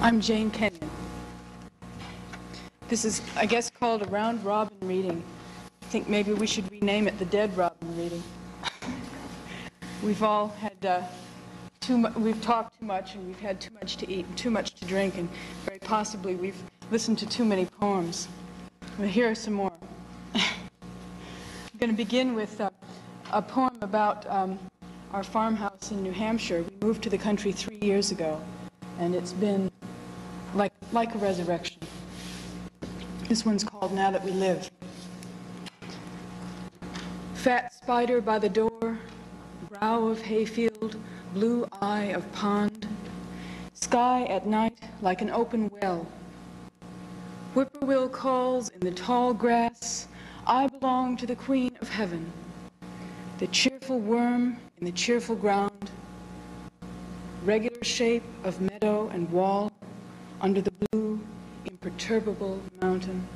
I'm Jane Kenyon. This is, I guess, called a round-robin reading. I think maybe we should rename it the Dead Robin reading. We've all had we've talked too much, and we've had too much to eat and too much to drink, and very possibly we've listened to too many poems. But here are some more. I'm going to begin with a poem about our farmhouse in New Hampshire. We moved to the country 3 years ago, and it's been like a resurrection. This one's called Now That We Live. Fat spider by the door, brow of hayfield, blue eye of pond, sky at night like an open well. Whippoorwill calls in the tall grass, I belong to the Queen of Heaven. The cheerful worm in the cheerful ground, regular shape of meadow and wall, under the blue, imperturbable mountain.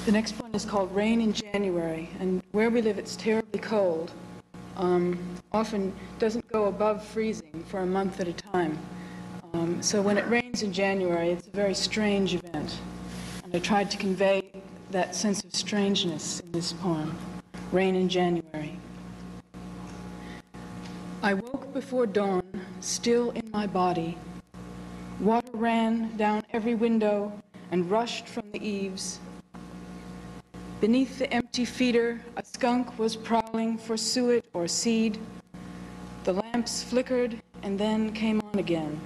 The next one is called Rain in January, and where we live it's terribly cold. Often doesn't go above freezing for a month at a time. So when it rains in January, it's a very strange event. And I tried to convey that sense of strangeness in this poem, Rain in January. I woke before dawn, still in my body. Water ran down every window and rushed from the eaves. Beneath the empty feeder, a skunk was prowling for suet or seed. The lamps flickered and then came on again.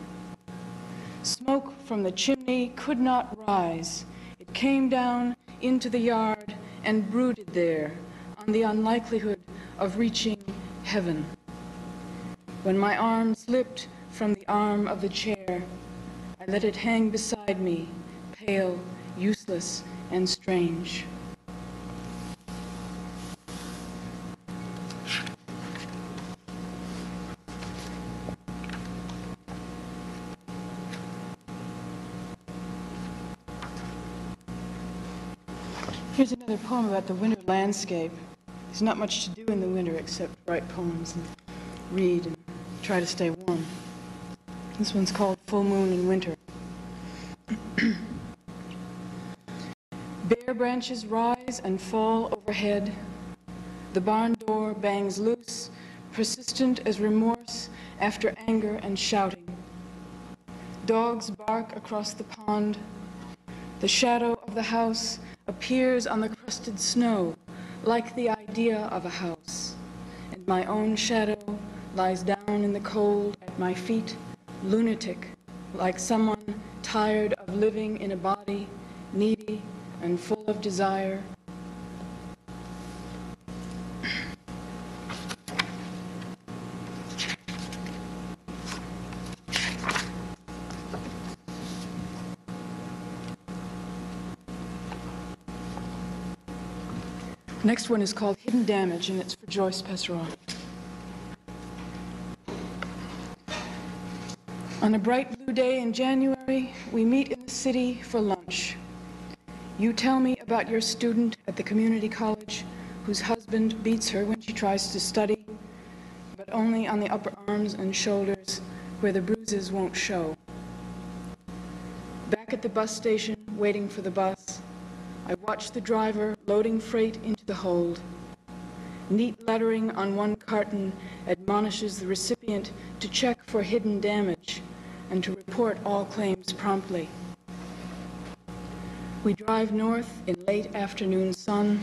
Smoke from the chimney could not rise. It came down into the yard and brooded there on the unlikelihood of reaching heaven. When my arm slipped from the arm of the chair, I let it hang beside me, pale, useless, and strange. Here's another poem about the winter landscape. There's not much to do in the winter except write poems and read and try to stay warm. This one's called Full Moon in Winter. Bare branches rise and fall overhead. The barn door bangs loose, persistent as remorse after anger and shouting. Dogs bark across the pond. The shadow of the house appears on the crusted snow like the idea of a house, and my own shadow lies down in the cold at my feet, lunatic, like someone tired of living in a body, needy and full of desire. Next one is called Hidden Damage, and it's for Joyce Pesseron. On a bright blue day in January, we meet in the city for lunch. You tell me about your student at the community college whose husband beats her when she tries to study, but only on the upper arms and shoulders where the bruises won't show. Back at the bus station, waiting for the bus, I watch the driver loading freight into the hold. Neat lettering on one carton admonishes the recipient to check for hidden damage and to report all claims promptly. We drive north in late afternoon sun.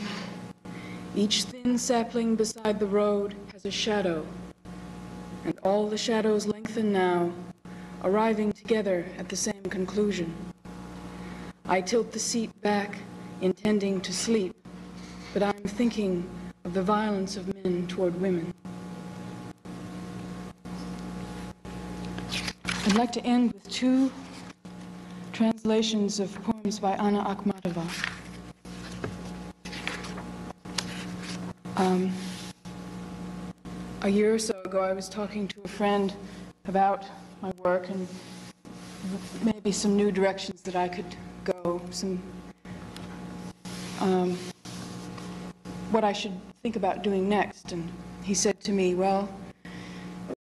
Each thin sapling beside the road has a shadow, and all the shadows lengthen now, arriving together at the same conclusion. I tilt the seat back, intending to sleep, but I'm thinking of the violence of men toward women. I'd like to end with two translations of poems by Anna Akhmatova. A year or so ago, I was talking to a friend about my work and maybe some new directions that I could go, some what I should think about doing next, and he said to me, well,